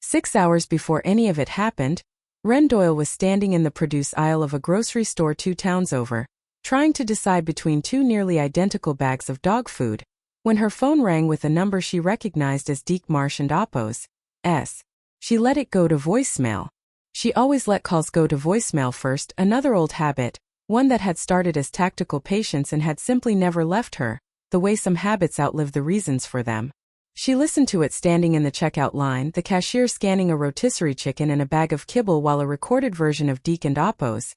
6 hours before any of it happened, Ren Doyle was standing in the produce aisle of a grocery store 2 towns over, trying to decide between 2 nearly identical bags of dog food, when her phone rang with a number she recognized as Deke Marsh and Oppo's. She let it go to voicemail. She always let calls go to voicemail first, another old habit, one that had started as tactical patience and had simply never left her, the way some habits outlive the reasons for them. She listened to it standing in the checkout line, the cashier scanning a rotisserie chicken and a bag of kibble while a recorded version of Deke and Oppo's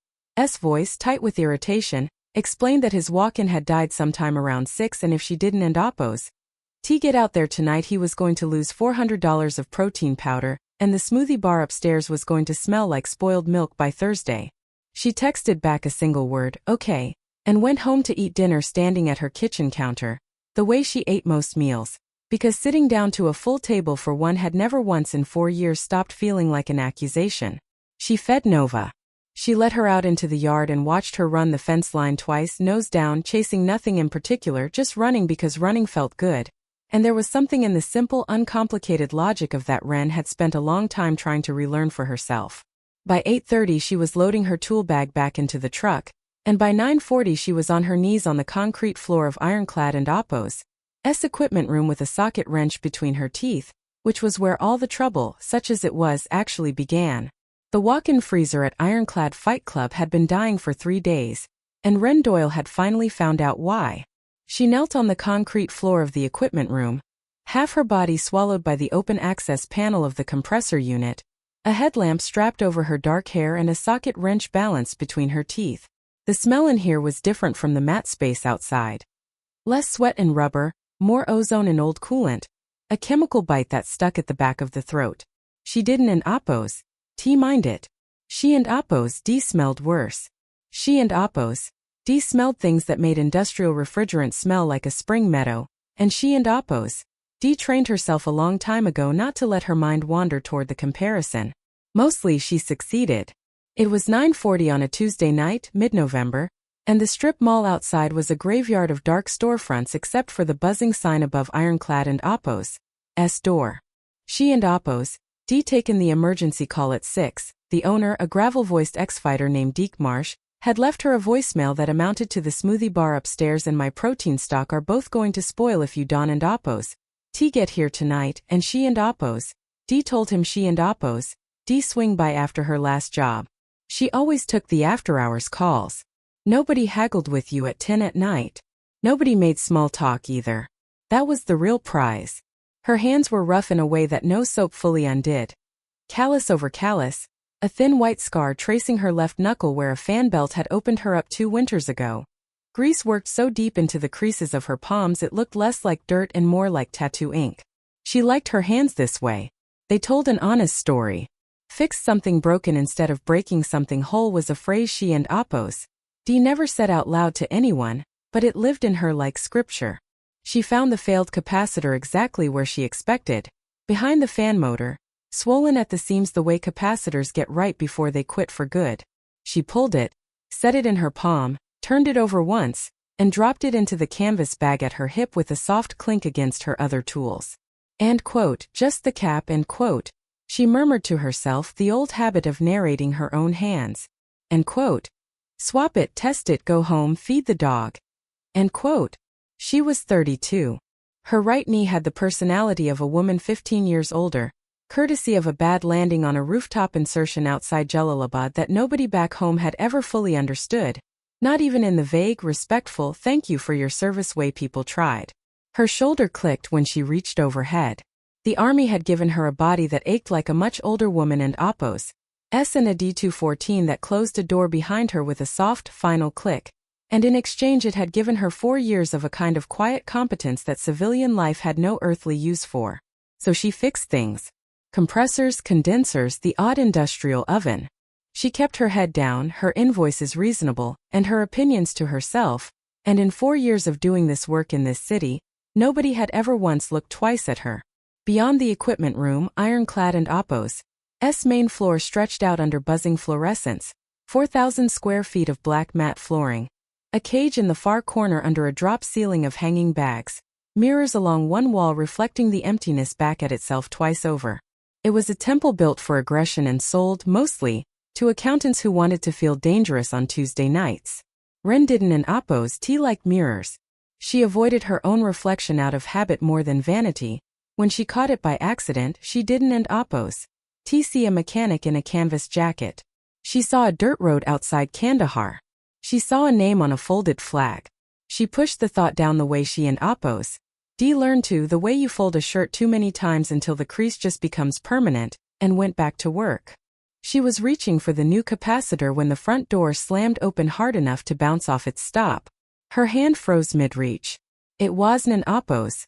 voice, tight with irritation, explained that his walk-in had died sometime around 6 and if she didn't and Oppo's get out there tonight he was going to lose $400 of protein powder, and the smoothie bar upstairs was going to smell like spoiled milk by Thursday. She texted back a single word, okay, and went home to eat dinner standing at her kitchen counter, the way she ate most meals, because sitting down to a full table for one had never once in 4 years stopped feeling like an accusation. She fed Nova. She let her out into the yard and watched her run the fence line twice, nose down, chasing nothing in particular, just running because running felt good. And there was something in the simple, uncomplicated logic of that Ren had spent a long time trying to relearn for herself. By 8:30 she was loading her tool bag back into the truck, and by 9:40 she was on her knees on the concrete floor of Ironclad and Oppo's equipment room with a socket wrench between her teeth, which was where all the trouble, such as it was, actually began. The walk-in freezer at Ironclad Fight Club had been dying for 3 days, and Ren Doyle had finally found out why. She knelt on the concrete floor of the equipment room, half her body swallowed by the open-access panel of the compressor unit, a headlamp strapped over her dark hair and a socket wrench balanced between her teeth. The smell in here was different from the mat space outside. Less sweat and rubber, more ozone and old coolant, a chemical bite that stuck at the back of the throat. She didn't and Oppo's mind it. She and Oppo's smelled worse. She and Oppo's smelled things that made industrial refrigerant smell like a spring meadow, and she and Oppo's trained herself a long time ago not to let her mind wander toward the comparison. Mostly she succeeded. It was 9:40 on a Tuesday night, mid-November, and the strip mall outside was a graveyard of dark storefronts except for the buzzing sign above Ironclad and Oppo's door. She and Oppo's taken the emergency call at 6. The owner, a gravel-voiced ex-fighter named Deke Marsh, had left her a voicemail that amounted to the smoothie bar upstairs and my protein stock are both going to spoil if you Don and Oppo's get here tonight, and she and Oppo's told him she and Oppo's swing by after her last job. She always took the after-hours calls. Nobody haggled with you at 10 at night. Nobody made small talk either. That was the real prize. Her hands were rough in a way that no soap fully undid. Callus over callus, a thin white scar tracing her left knuckle where a fan belt had opened her up 2 winters ago. Grease worked so deep into the creases of her palms it looked less like dirt and more like tattoo ink. She liked her hands this way. They told an honest story. Fix something broken instead of breaking something whole was a phrase she and Oppo's never said out loud to anyone, but it lived in her like scripture. She found the failed capacitor exactly where she expected, behind the fan motor, swollen at the seams the way capacitors get right before they quit for good. She pulled it, set it in her palm, turned it over once, and dropped it into the canvas bag at her hip with a soft clink against her other tools. And quote, just the cap and quote, she murmured to herself, the old habit of narrating her own hands. And quote, swap it, test it, go home, feed the dog. And quote, she was 32. Her right knee had the personality of a woman 15 years older, courtesy of a bad landing on a rooftop insertion outside Jalalabad that nobody back home had ever fully understood, not even in the vague, respectful, thank you for your service way people tried. Her shoulder clicked when she reached overhead. The army had given her a body that ached like a much older woman and Oppo's and a D214 that closed a door behind her with a soft, final click, and in exchange it had given her 4 years of a kind of quiet competence that civilian life had no earthly use for. So she fixed things. Compressors, condensers, the odd industrial oven. She kept her head down, her invoices reasonable, and her opinions to herself, and in 4 years of doing this work in this city, nobody had ever once looked twice at her. Beyond the equipment room, Ironclad and Oppo's main floor stretched out under buzzing fluorescence, 4,000 square feet of black matte flooring, a cage in the far corner under a drop ceiling of hanging bags, mirrors along one wall reflecting the emptiness back at itself twice over. It was a temple built for aggression and sold, mostly, to accountants who wanted to feel dangerous on Tuesday nights. Ren didn't and oppose T like mirrors. She avoided her own reflection out of habit more than vanity. When she caught it by accident, she didn't and oppose T see a mechanic in a canvas jacket. She saw a dirt road outside Kandahar. She saw a name on a folded flag. She pushed the thought down the way she and oppose D learned to the way you fold a shirt too many times until the crease just becomes permanent, and went back to work. She was reaching for the new capacitor when the front door slammed open hard enough to bounce off its stop. Her hand froze mid-reach. It wasn't an oppose.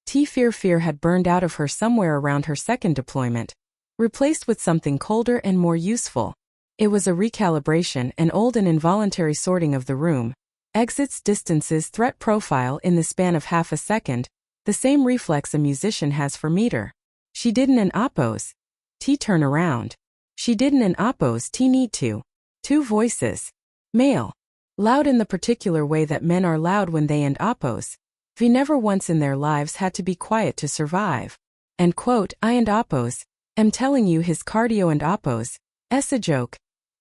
Fear had burned out of her somewhere around her second deployment, replaced with something colder and more useful. It was a recalibration, an old and involuntary sorting of the room. Exits, distances, threat profile in the span of half a second, the same reflex a musician has for meter. She didn't an oppose T turn around. She didn't an oppose T need to. Two voices. Male. Loud in the particular way that men are loud when they and oppose. V never once in their lives had to be quiet to survive. And quote, I and oppose, am telling you his cardio and oppose, s a joke.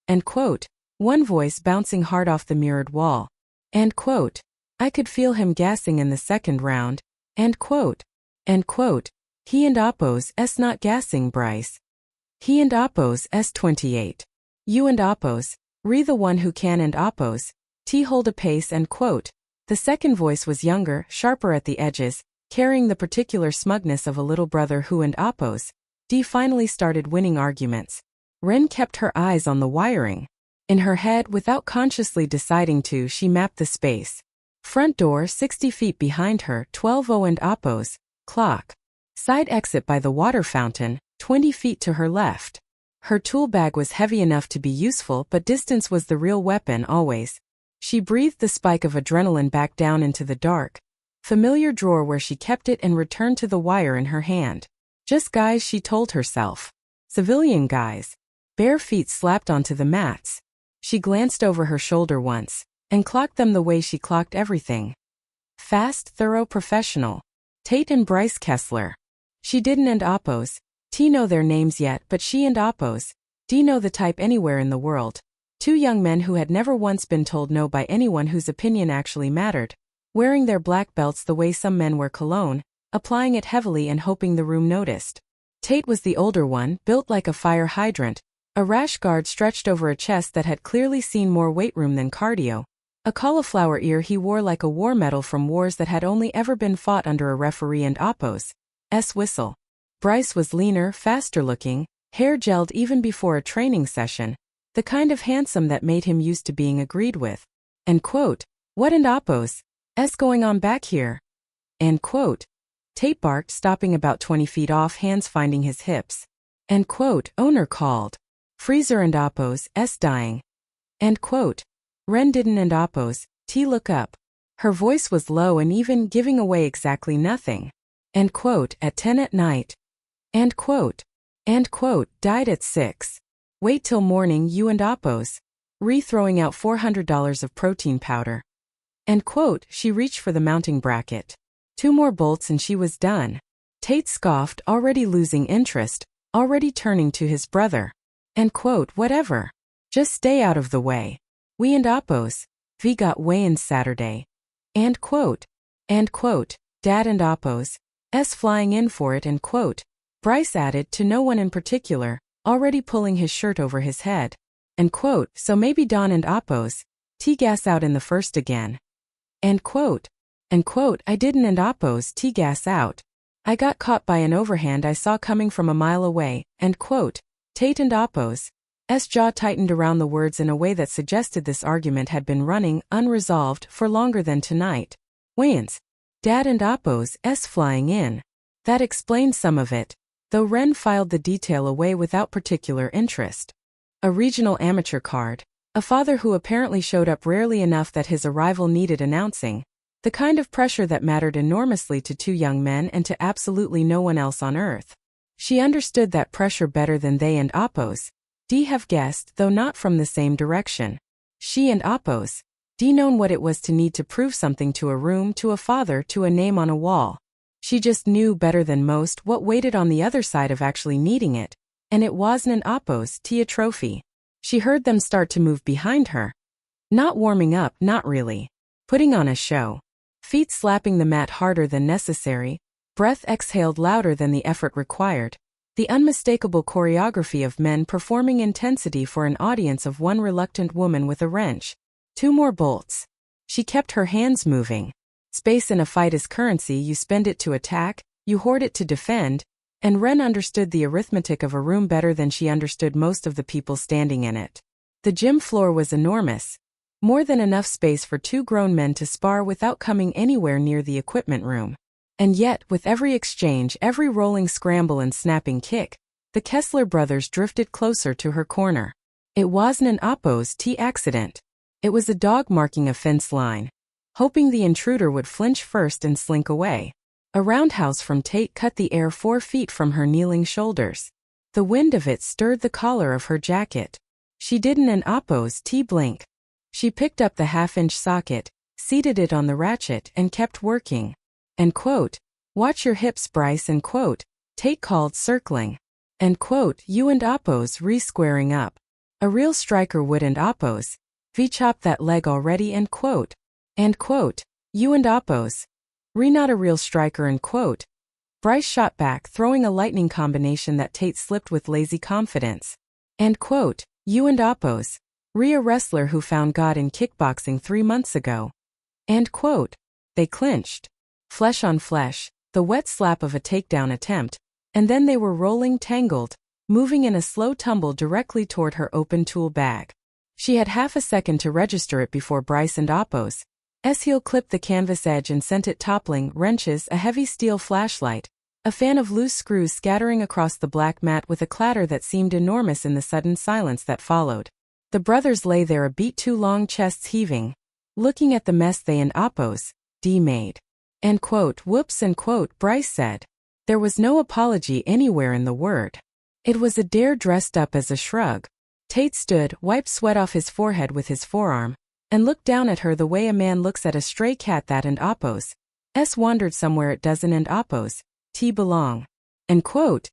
And quote, one voice bouncing hard off the mirrored wall. And quote, I could feel him gassing in the second round. And quote, he and oppose s not gassing Bryce. He and oppose s28. You and oppose, re the one who can and oppose, T hold a pace and quote. The second voice was younger, sharper at the edges, carrying the particular smugness of a little brother who and oppose. D finally started winning arguments. Ren kept her eyes on the wiring. In her head, without consciously deciding to, she mapped the space. Front door 60 feet behind her, 12:0 and oppose, clock. Side exit by the water fountain, 20 feet to her left. Her tool bag was heavy enough to be useful, but distance was the real weapon always. She breathed the spike of adrenaline back down into the dark, familiar drawer where she kept it and returned to the wire in her hand. Just guys, she told herself. Civilian guys. Bare feet slapped onto the mats. She glanced over her shoulder once, and clocked them the way she clocked everything. Fast, thorough, professional. Tate and Bryce Kessler. She didn't and oppose T know their names yet, but she and oppose D know the type anywhere in the world. Two young men who had never once been told no by anyone whose opinion actually mattered, wearing their black belts the way some men wear cologne, applying it heavily and hoping the room noticed. Tate was the older one, built like a fire hydrant, a rash guard stretched over a chest that had clearly seen more weight room than cardio, a cauliflower ear he wore like a war medal from wars that had only ever been fought under a referee and oppose S whistle. Bryce was leaner, faster looking, hair gelled even before a training session, the kind of handsome that made him used to being agreed with. And quote, what and oppose S going on back here? And quote, Tate barked, stopping about 20 feet off, hands finding his hips. And quote, owner called. Freezer and oppose S dying. And quote, Ren didn't and oppose T look up. Her voice was low and even, giving away exactly nothing. And quote, at 10 at night. And quote, died at 6. Wait till morning, you and oppose. Re-throwing out $400 of protein powder. And quote, she reached for the mounting bracket. 2 more bolts and she was done. Tate scoffed, already losing interest, already turning to his brother. And quote, whatever. Just stay out of the way. We and oppose V got weigh-ins Saturday. And quote, dad and oppose S flying in for it and quote, Bryce added to no one in particular, already pulling his shirt over his head. And quote, so maybe Don and oppose T gas out in the first again. And quote, I didn't and oppose T gas out. I got caught by an overhand I saw coming from a mile away. And quote, Tate and oppose S jaw tightened around the words in a way that suggested this argument had been running, unresolved, for longer than tonight. Wayans. Dad and oppose S flying in. That explained some of it, though Ren filed the detail away without particular interest. A regional amateur card. A father who apparently showed up rarely enough that his arrival needed announcing. The kind of pressure that mattered enormously to 2 young men and to absolutely no one else on earth. She understood that pressure better than they and oppose D have guessed, though not from the same direction. She and oppose D known what it was to need to prove something to a room, to a father, to a name on a wall. She just knew better than most what waited on the other side of actually needing it, and it wasn't an Oppos tea trophy. She heard them start to move behind her. Not warming up, not really. Putting on a show. Feet slapping the mat harder than necessary, breath exhaled louder than the effort required. The unmistakable choreography of men performing intensity for an audience of one reluctant woman with a wrench. 2 more bolts. She kept her hands moving. Space in a fight is currency. You spend it to attack, you hoard it to defend, and Ren understood the arithmetic of a room better than she understood most of the people standing in it. The gym floor was enormous. More than enough space for 2 grown men to spar without coming anywhere near the equipment room. And yet, with every exchange, every rolling scramble and snapping kick, the Kessler brothers drifted closer to her corner. It wasn't an Oppos tea accident. It was a dog marking a fence line, hoping the intruder would flinch first and slink away. A roundhouse from Tate cut the air 4 feet from her kneeling shoulders. The wind of it stirred the collar of her jacket. She didn't an Oppos tea blink. She picked up the half-inch socket, seated it on the ratchet, and kept working. And quote, "Watch your hips, Bryce," and quote, Tate called, circling. And quote, "You and Oppos re-squaring up. A real striker wouldn't Oppos. V-chop that leg already," and quote. And quote, "You and Oppos. Re not a real striker," and quote. Bryce shot back, throwing a lightning combination that Tate slipped with lazy confidence. And quote, "You and Oppos. Re a wrestler who found God in kickboxing 3 months ago." And quote. They clinched. Flesh on flesh, the wet slap of a takedown attempt, and then they were rolling, tangled, moving in a slow tumble directly toward her open tool bag. She had half a second to register it before Bryce and Oppos' heel clipped the canvas edge and sent it toppling. Wrenches, a heavy steel flashlight, a fan of loose screws scattering across the black mat with a clatter that seemed enormous in the sudden silence that followed. The brothers lay there, a beat too long, chests heaving, looking at the mess they and Oppos' made. And quote, "Whoops," and quote, Bryce said. There was no apology anywhere in the word. It was a dare dressed up as a shrug. Tate stood, wiped sweat off his forehead with his forearm, and looked down at her the way a man looks at a stray cat that and Oppos' wandered somewhere it doesn't and Oppos' belong. And quote,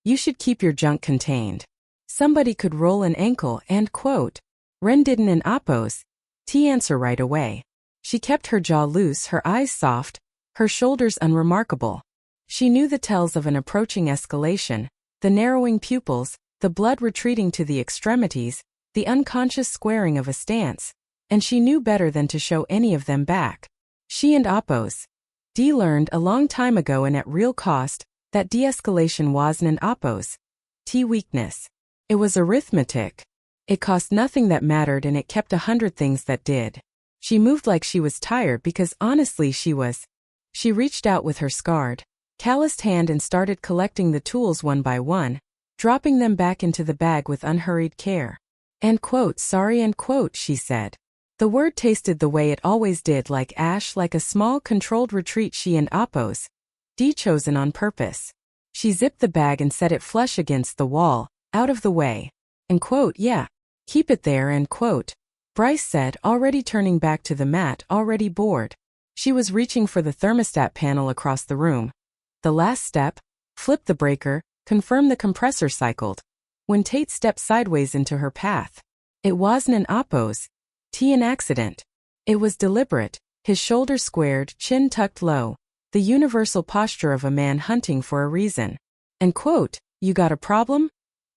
"You should keep your junk contained. Somebody could roll an ankle," and quote. Ren didn't and Oppos' answer right away. She kept her jaw loose, her eyes soft, her shoulders unremarkable. She knew the tells of an approaching escalation, the narrowing pupils, the blood retreating to the extremities, the unconscious squaring of a stance, and she knew better than to show any of them back. She and Oppos' learned a long time ago and at real cost that de-escalation wasn't an Oppos' weakness. It was arithmetic. It cost nothing that mattered and it kept 100 things that did. She moved like she was tired because honestly she was. She reached out with her scarred, calloused hand and started collecting the tools one by one, dropping them back into the bag with unhurried care. And quote, "Sorry," and quote, she said. The word tasted the way it always did, like ash, like a small controlled retreat she and Oppos' chosen on purpose. She zipped the bag and set it flush against the wall, out of the way. And quote, "Yeah. Keep it there," and quote. Bryce said, already turning back to the mat, already bored. She was reaching for the thermostat panel across the room. The last step, flip the breaker, confirm the compressor cycled. When Tate stepped sideways into her path. It wasn't an Oppos' an accident. It was deliberate, his shoulders squared, chin tucked low, the universal posture of a man hunting for a reason. And quote, "You got a problem?"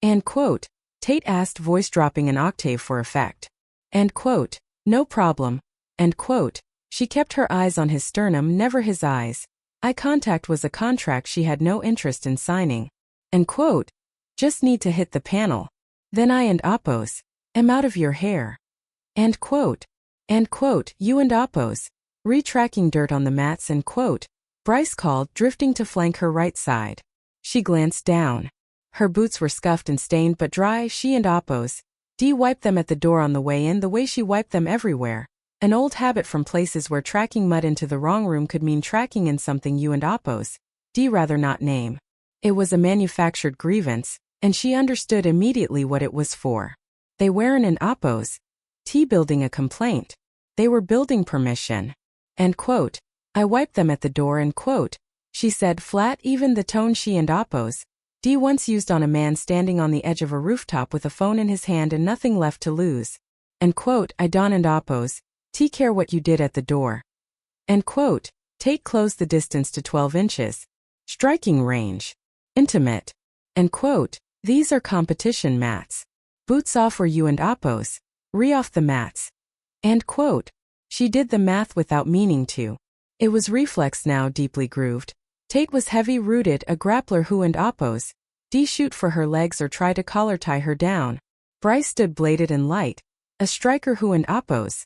And quote, Tate asked, voice dropping an octave for effect. And quote, "No problem." And quote, she kept her eyes on his sternum, never his eyes. Eye contact was a contract she had no interest in signing. And quote, "Just need to hit the panel. Then I and Oppos' am out of your hair." And quote, "You and Oppos', retracking dirt on the mats," and quote, Bryce called, drifting to flank her right side. She glanced down. Her boots were scuffed and stained but dry. She and Oppos' wiped them at the door on the way in, the way she wiped them everywhere. An old habit from places where tracking mud into the wrong room could mean tracking in something you and Oppos' rather not name. It was a manufactured grievance, and she understood immediately what it was for. They weren't an Oppos' building a complaint. They were building permission. And quote, "I wiped them at the door," and quote, she said flat, even the tone she and Oppos D once used on a man standing on the edge of a rooftop with a phone in his hand and nothing left to lose. End quote. I don't and Oppos T care what you did at the door. End quote. Tate closed the distance to 12 inches. Striking range. Intimate. End quote. These are competition mats. Boots off or you and Oppos re off the mats. End quote. She did the math without meaning to. It was reflex now, deeply grooved. Tate was heavy-rooted, a grappler who and Oppos D shoot for her legs or try to collar tie her down. Bryce stood bladed and light, a striker who and Oppos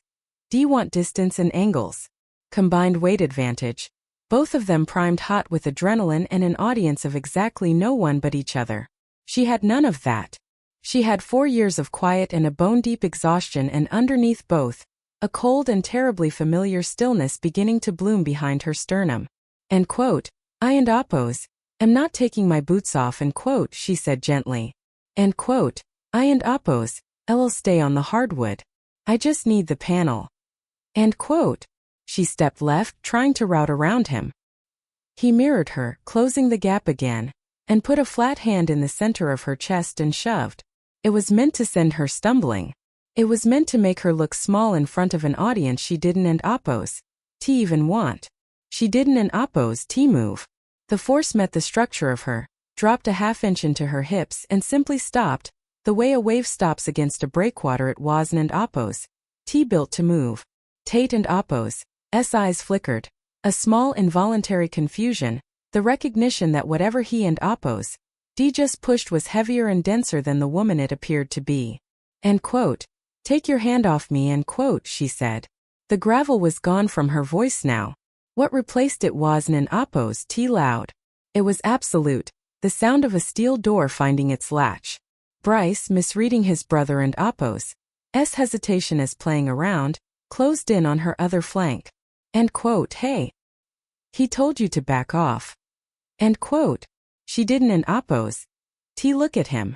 D want distance and angles. Combined weight advantage. Both of them primed hot with adrenaline and an audience of exactly no one but each other. She had none of that. She had 4 years of quiet and a bone-deep exhaustion, and underneath both, a cold and terribly familiar stillness beginning to bloom behind her sternum. End quote. I and Oppos am not taking my boots off, end quote, she said gently. End quote. I and Oppos I'll stay on the hardwood. I just need the panel. End quote. She stepped left, trying to route around him. He mirrored her, closing the gap again, and put a flat hand in the center of her chest and shoved. It was meant to send her stumbling. It was meant to make her look small in front of an audience she didn't and Oppos T even want. She didn't and Oppos T move. The force met the structure of her, dropped a half-inch into her hips and simply stopped, the way a wave stops against a breakwater. It wasn't and Oppos T built to move. Tate and Oppos S eyes flickered. A small involuntary confusion, the recognition that whatever he and Oppos D just pushed was heavier and denser than the woman it appeared to be. End quote. Take your hand off me, end quote, she said. The gravel was gone from her voice now. What replaced it wasn't an Oppos T loud. It was absolute, the sound of a steel door finding its latch. Bryce, misreading his brother and Oppos S hesitation as playing around, closed in on her other flank. End quote. Hey. He told you to back off. End quote. She didn't and Oppos T look at him.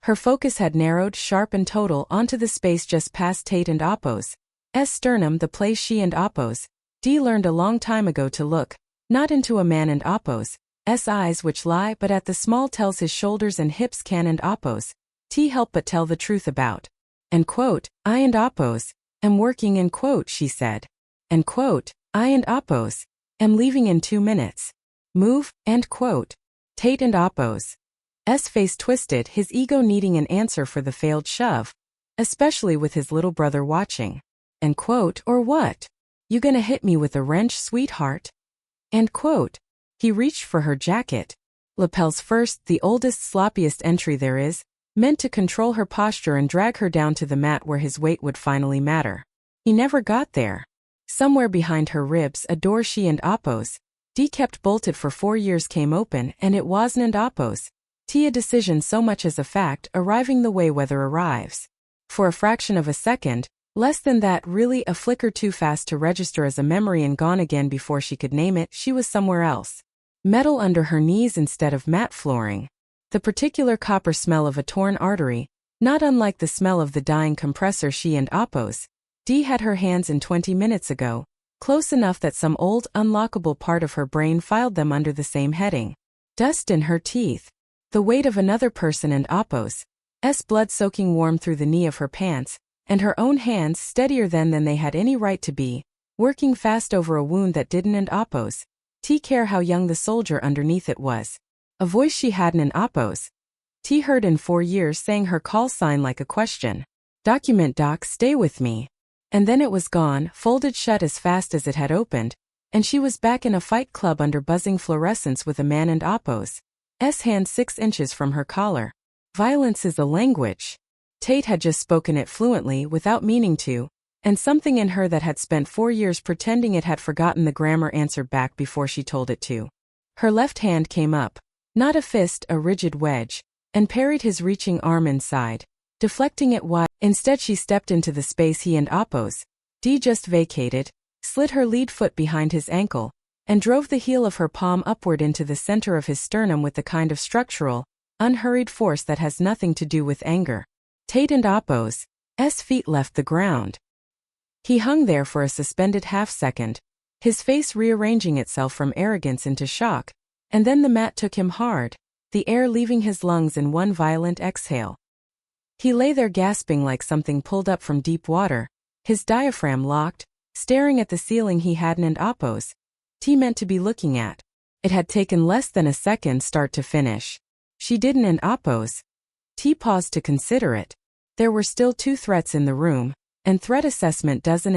Her focus had narrowed, sharp and total, onto the space just past Tate and Oppos S sternum, the place she and Oppos D learned a long time ago to look, not into a man and Oppos S eyes which lie but at the small tells his shoulders and hips can and Oppos T help but tell the truth about. End quote. I and Oppos am working, end quote, she said. End quote. I and Oppos am leaving in 2 minutes. Move, end quote. Tate and Oppos S face twisted, his ego needing an answer for the failed shove, especially with his little brother watching. End quote. Or what? You gonna hit me with a wrench, sweetheart? End quote. He reached for her jacket. Lapels first, the oldest, sloppiest entry there is, meant to control her posture and drag her down to the mat where his weight would finally matter. He never got there. Somewhere behind her ribs, a door she and Oppos D kept bolted for 4 years came open, and it wasn't and Oppos T a decision so much as a fact, arriving the way weather arrives. For a fraction of a second, less than that, really a flicker too fast to register as a memory and gone again before she could name it, she was somewhere else. Metal under her knees instead of mat flooring. The particular copper smell of a torn artery, not unlike the smell of the dying compressor she and Oppos D had her hands in 20 minutes ago, close enough that some old, unlockable part of her brain filed them under the same heading. Dust in her teeth. The weight of another person and Oppos S blood soaking warm through the knee of her pants, and her own hands steadier than they had any right to be, working fast over a wound that didn't and Oppos T care how young the soldier underneath it was. A voice she hadn't an Oppos T heard in 4 years saying her call sign like a question. Document doc, stay with me. And then it was gone, folded shut as fast as it had opened, and she was back in a fight club under buzzing fluorescence with a man and Oppos S hand 6 inches from her collar. Violence is a language. Tate had just spoken it fluently without meaning to, and something in her that had spent 4 years pretending it had forgotten the grammar answered back before she told it to. Her left hand came up, not a fist, a rigid wedge, and parried his reaching arm inside, deflecting it wide. Instead she stepped into the space he and Oppos D just vacated, slid her lead foot behind his ankle, and drove the heel of her palm upward into the center of his sternum with the kind of structural, unhurried force that has nothing to do with anger. Tate and Oppos S feet left the ground. He hung there for a suspended half-second, his face rearranging itself from arrogance into shock, and then the mat took him hard, the air leaving his lungs in one violent exhale. He lay there gasping like something pulled up from deep water, his diaphragm locked, staring at the ceiling he hadn't meant to be looking at. It had taken less than a second start to finish. She didn't T paused to consider it. There were still 2 threats in the room, and threat assessment doesn't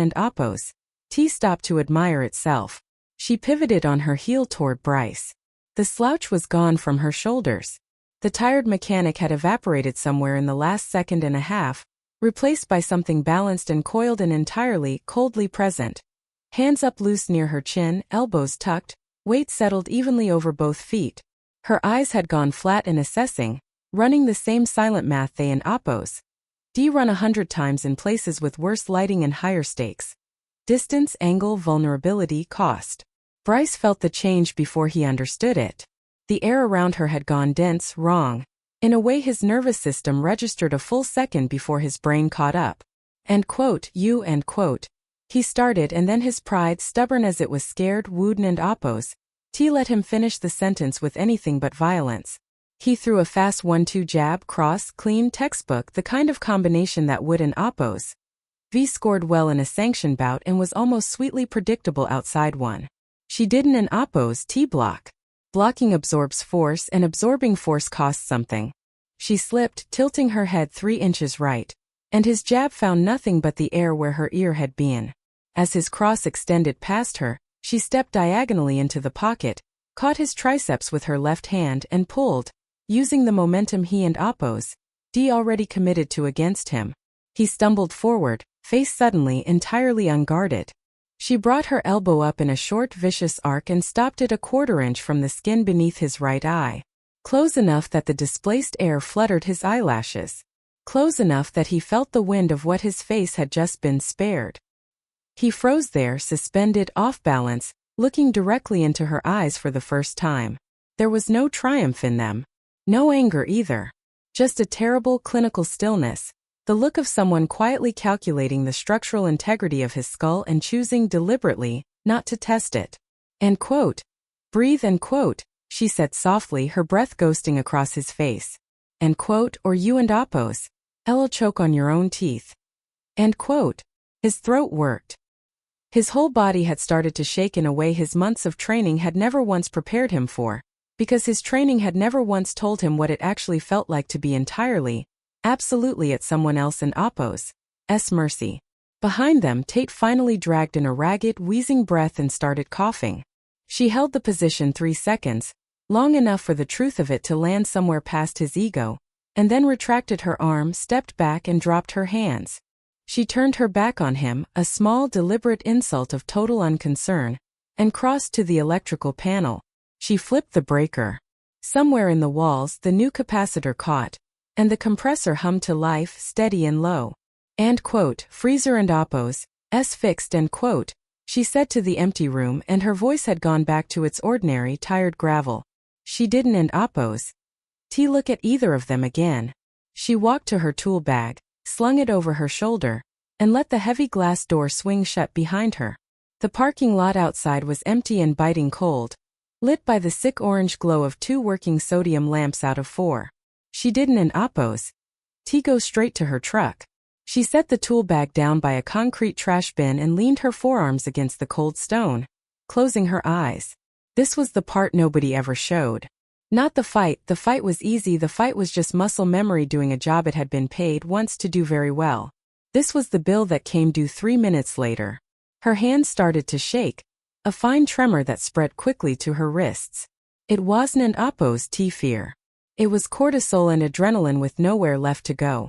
T stopped to admire itself. She pivoted on her heel toward Bryce. The slouch was gone from her shoulders. The tired mechanic had evaporated somewhere in the last second and a half, replaced by something balanced and coiled and entirely, coldly present. Hands up loose near her chin, elbows tucked, weight settled evenly over both feet. Her eyes had gone flat in assessing, running the same silent math they and run 100 times in places with worse lighting and higher stakes. Distance, angle, vulnerability, cost. Bryce felt the change before he understood it. The air around her had gone dense, wrong. In a way his nervous system registered a full second before his brain caught up. He started, and then his pride, stubborn as it was scared, wooed and T let him finish the sentence with anything but violence. He threw a fast 1-2 jab, cross, clean, textbook, the kind of combination that would V scored well in a sanctioned bout and was almost sweetly predictable outside one. She didn't T block. Blocking absorbs force, and absorbing force costs something. She slipped, tilting her head 3 inches right, and his jab found nothing but the air where her ear had been. As his cross extended past her, she stepped diagonally into the pocket, caught his triceps with her left hand and pulled, using the momentum he and D already committed to against him. He stumbled forward, face suddenly entirely unguarded. She brought her elbow up in a short vicious arc and stopped it a 1/4 inch from the skin beneath his right eye. Close enough that the displaced air fluttered his eyelashes. Close enough that he felt the wind of what his face had just been spared. He froze there, suspended, off balance, looking directly into her eyes for the first time. There was no triumph in them. No anger either. Just a terrible clinical stillness. The look of someone quietly calculating the structural integrity of his skull and choosing deliberately not to test it. Breathe, she said softly, her breath ghosting across his face. Or you and I'll choke on your own teeth. His throat worked. His whole body had started to shake in a way his months of training had never once prepared him for, because his training had never once told him what it actually felt like to be entirely, absolutely at someone else and mercy. Behind them, Tate finally dragged in a ragged, wheezing breath and started coughing. She held the position 3 seconds, long enough for the truth of it to land somewhere past his ego, and then retracted her arm, stepped back and dropped her hands. She turned her back on him, a small, deliberate insult of total unconcern, and crossed to the electrical panel. She flipped the breaker. Somewhere in the walls, the new capacitor caught, and the compressor hummed to life, steady and low. Freezer and fixed, she said to the empty room, and her voice had gone back to its ordinary, tired gravel. She didn't look at either of them again. She walked to her tool bag, slung it over her shoulder, and let the heavy glass door swing shut behind her. The parking lot outside was empty and biting cold, lit by the sick orange glow of 2 working sodium lamps out of 4. She didn't go straight to her truck. She set the tool bag down by a concrete trash bin and leaned her forearms against the cold stone, closing her eyes. This was the part nobody ever showed. Not the fight was easy, the fight was just muscle memory doing a job it had been paid once to do very well. This was the bill that came due 3 minutes later. Her hands started to shake, a fine tremor that spread quickly to her wrists. It wasn't fear. It was cortisol and adrenaline with nowhere left to go.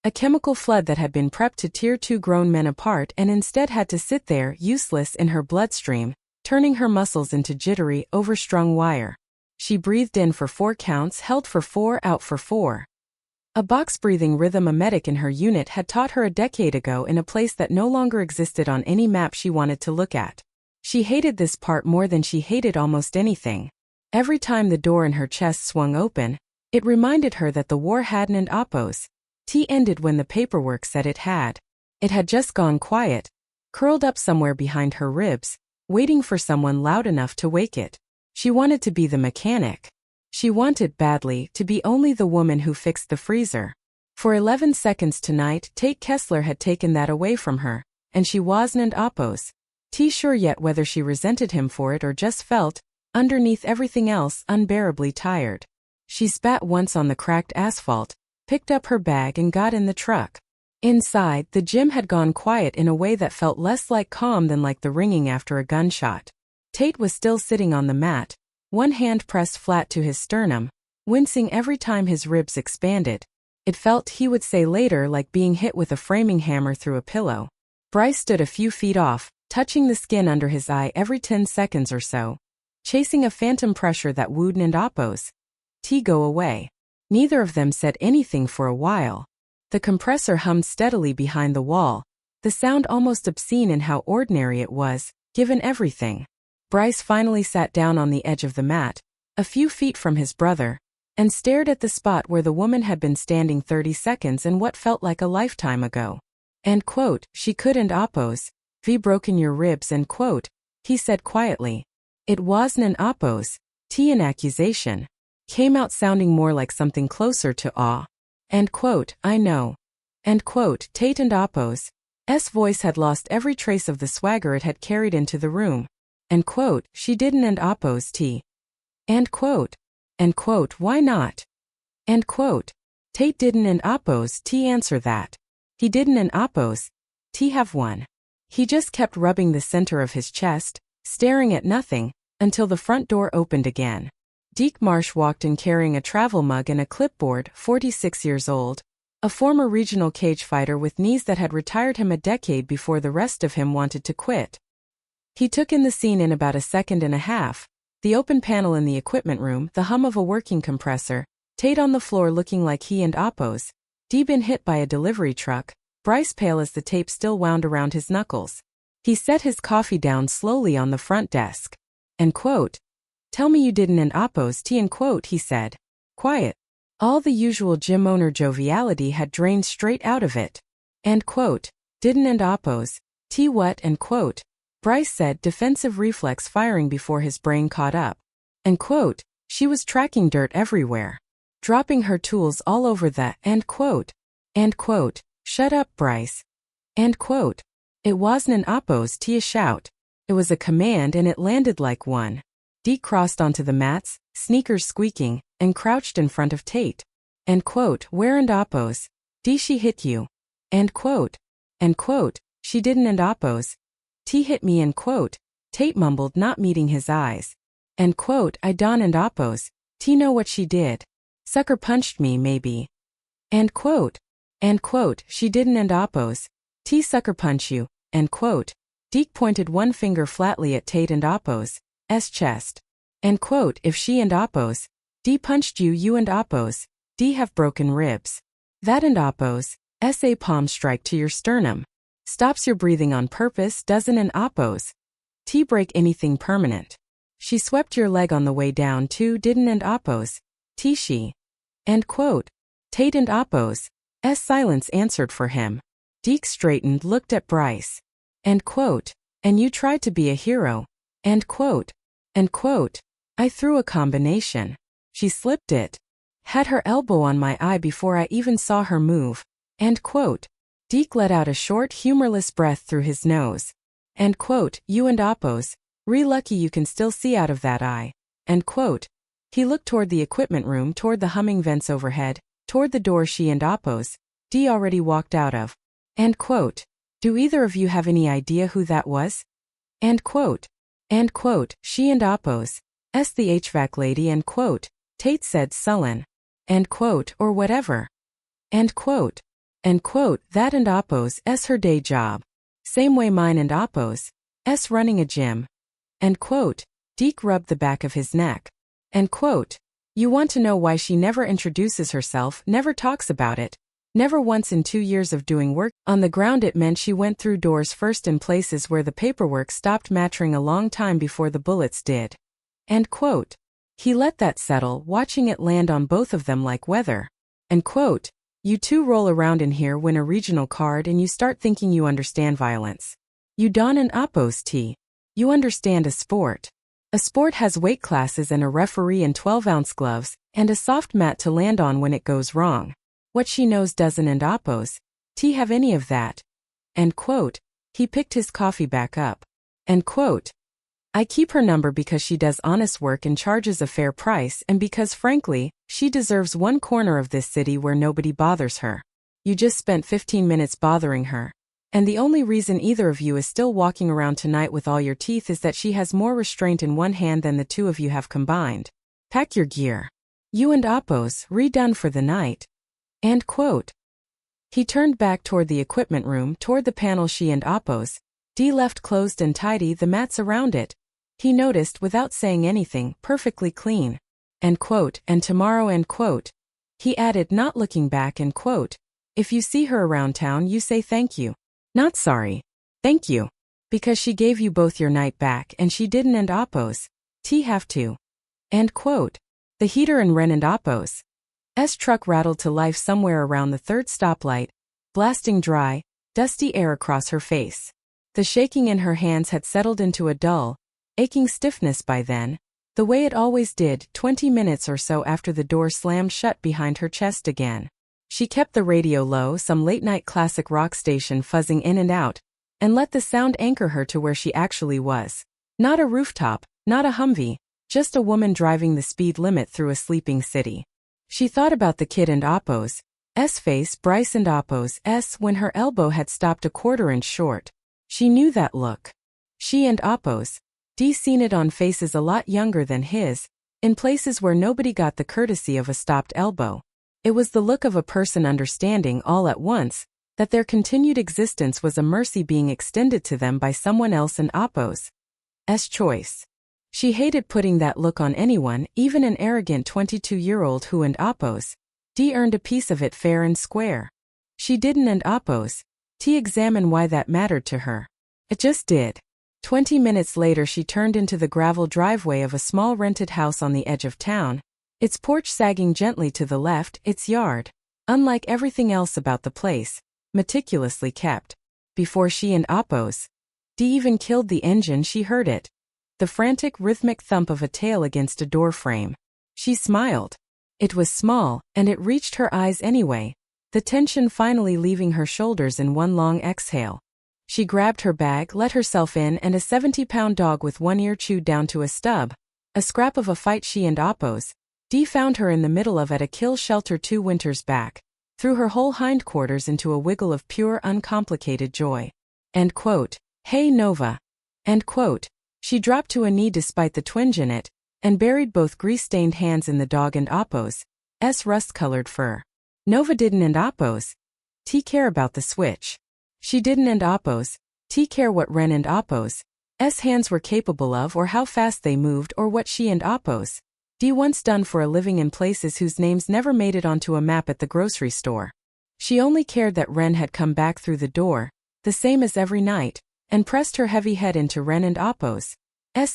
A chemical flood that had been prepped to tear 2 grown men apart and instead had to sit there, useless in her bloodstream, turning her muscles into jittery, overstrung wire. She breathed in for 4 counts, held for 4, out for 4. A box-breathing rhythm a medic in her unit had taught her a decade ago in a place that no longer existed on any map she wanted to look at. She hated this part more than she hated almost anything. Every time the door in her chest swung open, it reminded her that the war hadn't ended when the paperwork said it had. It had just gone quiet, curled up somewhere behind her ribs, waiting for someone loud enough to wake it. She wanted to be the mechanic. She wanted badly to be only the woman who fixed the freezer. For 11 seconds tonight, Tate Kessler had taken that away from her, and she wasn't oppose. Sure yet whether she resented him for it or just felt, underneath everything else, unbearably tired. She spat once on the cracked asphalt, picked up her bag and got in the truck. Inside, the gym had gone quiet in a way that felt less like calm than like the ringing after a gunshot. Tate was still sitting on the mat, one hand pressed flat to his sternum, wincing every time his ribs expanded. It felt, he would say later, like being hit with a framing hammer through a pillow. Bryce stood a few feet off, touching the skin under his eye every 10 seconds or so, chasing a phantom pressure that wouldn't oppose. Go away. Neither of them said anything for a while. The compressor hummed steadily behind the wall, the sound almost obscene in how ordinary it was, given everything. Bryce finally sat down on the edge of the mat, a few feet from his brother, and stared at the spot where the woman had been standing 30 seconds and what felt like a lifetime ago. End quote. She couldn't oppose. Broken your ribs, end quote, he said quietly. It wasn't an oppose. An accusation. Came out sounding more like something closer to awe. End quote. I know. End quote. Tate and oppose. Voice had lost every trace of the swagger it had carried into the room. End quote. She didn't and oppose End quote. End quote. Why not? End quote. Tate didn't and oppose answer that. He didn't and oppose have won. He just kept rubbing the center of his chest, staring at nothing, until the front door opened again. Deke Marsh walked in carrying a travel mug and a clipboard, 46 years old, a former regional cage fighter with knees that had retired him a decade before the rest of him wanted to quit. He took in the scene in about a second and a half, the open panel in the equipment room, the hum of a working compressor, Tate on the floor looking like he and oppose, been hit by a delivery truck, Bryce pale as the tape still wound around his knuckles. He set his coffee down slowly on the front desk. End quote. Tell me you didn't and oppose end quote, he said. Quiet. All the usual gym owner joviality had drained straight out of it. End quote. Didn't and oppose. What, end quote. Bryce said, defensive reflex firing before his brain caught up. End quote. She was tracking dirt everywhere. Dropping her tools all over the, end quote. End quote. Shut up, Bryce. End quote. It wasn't an oppose a shout. It was a command and it landed like one. Deke crossed onto the mats, sneakers squeaking, and crouched in front of Tate. End quote. Where and oppose? She hit you. End quote. End quote. She didn't and oppose. Hit me, end quote. Tate mumbled, not meeting his eyes. End quote. I don't and oppose. Know what she did. Sucker punched me, maybe. End quote. End quote. She didn't and oppose. Sucker punch you. End quote. Deke pointed one finger flatly at Tate and oppose's chest. End quote. If she and oppose punched you, you and oppose have broken ribs. That and oppose a palm strike to your sternum. Stops your breathing on purpose, doesn't and oppose break anything permanent. She swept your leg on the way down too, didn't and oppose she. End quote. Tate and oppose silence answered for him. Deke straightened, looked at Bryce. End quote. And you tried to be a hero. End quote. End quote. I threw a combination. She slipped it. Had her elbow on my eye before I even saw her move. End quote. Deke let out a short, humorless breath through his nose. End quote. You and oppose. Lucky you can still see out of that eye. End quote. He looked toward the equipment room, toward the humming vents overhead, toward the door she and oppose already walked out of. End quote. Do either of you have any idea who that was? End quote. End quote. She and oppose the HVAC lady, end quote. Tate said, sullen. End quote. Or whatever. End quote. End quote. That and oppose her day job. Same way mine and oppose running a gym. End quote. Deke rubbed the back of his neck. End quote. You want to know why she never introduces herself, never talks about it. Never once in 2 years of doing work on the ground. It meant she went through doors first in places where the paperwork stopped mattering a long time before the bullets did. End quote. He let that settle, watching it land on both of them like weather. End quote. You two roll around in here, win a regional card, and you start thinking you understand violence. You don and oppose You You understand a sport. A sport has weight classes and a referee and 12-ounce gloves, and a soft mat to land on when it goes wrong. What she knows doesn't and oppose. T have any of that. End quote. He picked his coffee back up. End quote. I keep her number because she does honest work and charges a fair price, and because frankly, she deserves one corner of this city where nobody bothers her. You just spent 15 minutes bothering her. And the only reason either of you is still walking around tonight with all your teeth is that she has more restraint in one hand than the two of you have combined. Pack your gear. You and Oppos, redone for the night. End quote. He turned back toward the equipment room, toward the panel she and Oppos, D left closed and tidy, the mats around it. He noticed, without saying anything, perfectly clean. End quote. And tomorrow, end quote. He added, not looking back, end quote. If you see her around town, you say thank you. Not sorry. Thank you. Because she gave you both your night back and she didn't and Oppos. T have to. End quote. The heater and Ren and Oppos. S truck rattled to life somewhere around the third stoplight, blasting dry, dusty air across her face. The shaking in her hands had settled into a dull, aching stiffness by then, the way it always did 20 minutes or so after the door slammed shut behind her chest again. She kept the radio low, some late-night classic rock station fuzzing in and out, and let the sound anchor her to where she actually was. Not a rooftop, not a Humvee, just a woman driving the speed limit through a sleeping city. She thought about the kid and Oppos, S face, Bryce and Oppos, S when her elbow had stopped a quarter-inch short. She knew that look. She and Oppos, D seen it on faces a lot younger than his, in places where nobody got the courtesy of a stopped elbow. It was the look of a person understanding all at once that their continued existence was a mercy being extended to them by someone else and Oppos' choice. She hated putting that look on anyone, even an arrogant 22-year-old who and Oppos' D earned a piece of it fair and square. She didn't and Oppos' T examine why that mattered to her. It just did. 20 minutes later she turned into the gravel driveway of a small rented house on the edge of town, its porch sagging gently to the left, its yard, unlike everything else about the place, meticulously kept. Before she and Oppos' D even killed the engine she heard it. The frantic rhythmic thump of a tail against a door frame. She smiled. It was small, and it reached her eyes anyway, the tension finally leaving her shoulders in one long exhale. She grabbed her bag, let herself in, and a 70-pound dog with one ear chewed down to a stub, a scrap of a fight she and Oppos' D found her in the middle of at a kill shelter 2 winters back, threw her whole hindquarters into a wiggle of pure uncomplicated joy. End quote. Hey Nova. End quote. She dropped to a knee despite the twinge in it, and buried both grease-stained hands in the dog and Oppos' rust-colored fur. Nova didn't and Oppos' T care about the switch. She didn't and Oppos' T care what Ren and Oppos' hands were capable of or how fast they moved or what she and Oppos' D once done for a living in places whose names never made it onto a map at the grocery store. She only cared that Ren had come back through the door, the same as every night, and pressed her heavy head into Ren and Oppos'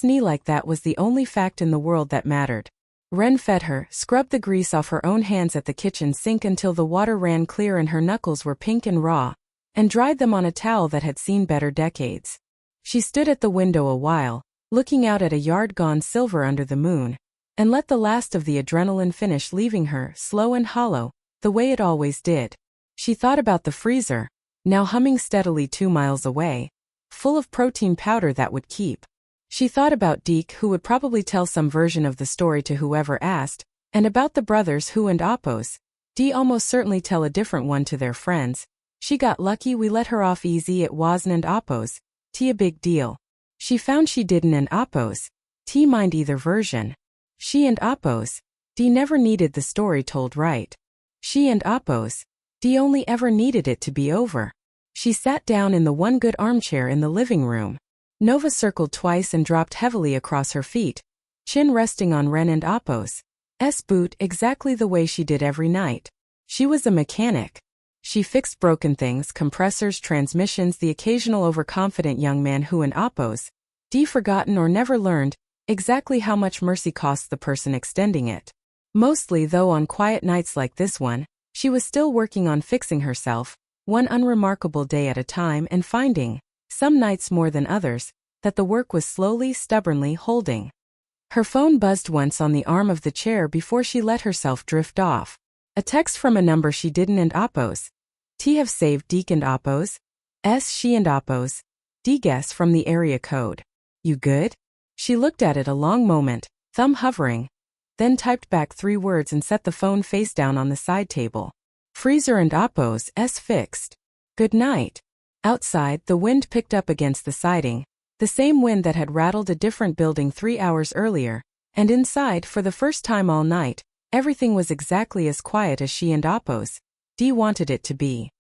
knee like that was the only fact in the world that mattered. Ren fed her, scrubbed the grease off her own hands at the kitchen sink until the water ran clear and her knuckles were pink and raw, and dried them on a towel that had seen better decades. She stood at the window a while, looking out at a yard gone silver under the moon, and let the last of the adrenaline finish leaving her, slow and hollow, the way it always did. She thought about the freezer, now humming steadily 2 miles away, full of protein powder that would keep. She thought about Deke, who would probably tell some version of the story to whoever asked, and about the brothers who and Oppos' D almost certainly tell a different one to their friends. She got lucky we let her off easy, it wasn't and Oppos' T a big deal. She found she didn't and Oppos' T mind either version. She and Oppos' D never needed the story told right. She and Oppos' D only ever needed it to be over. She sat down in the one good armchair in the living room. Nova circled twice and dropped heavily across her feet, chin resting on Ren and Oppos' boot exactly the way she did every night. She was a mechanic. She fixed broken things, compressors, transmissions, the occasional overconfident young man who and Oppos' D forgotten or never learned exactly how much mercy costs the person extending it. Mostly, though, on quiet nights like this one, she was still working on fixing herself, one unremarkable day at a time, and finding, some nights more than others, that the work was slowly, stubbornly holding. Her phone buzzed once on the arm of the chair before she let herself drift off. A text from a number she didn't and Oppos. T have saved Deek and Oppos. S she and Oppos. D guess from the area code. You good? She looked at it a long moment, thumb hovering, then typed back 3 words and set the phone face down on the side table. Freezer and Oppos S fixed. Good night. Outside, the wind picked up against the siding, the same wind that had rattled a different building 3 hours earlier, and inside, for the first time all night, everything was exactly as quiet as she and Oppos, D wanted it to be.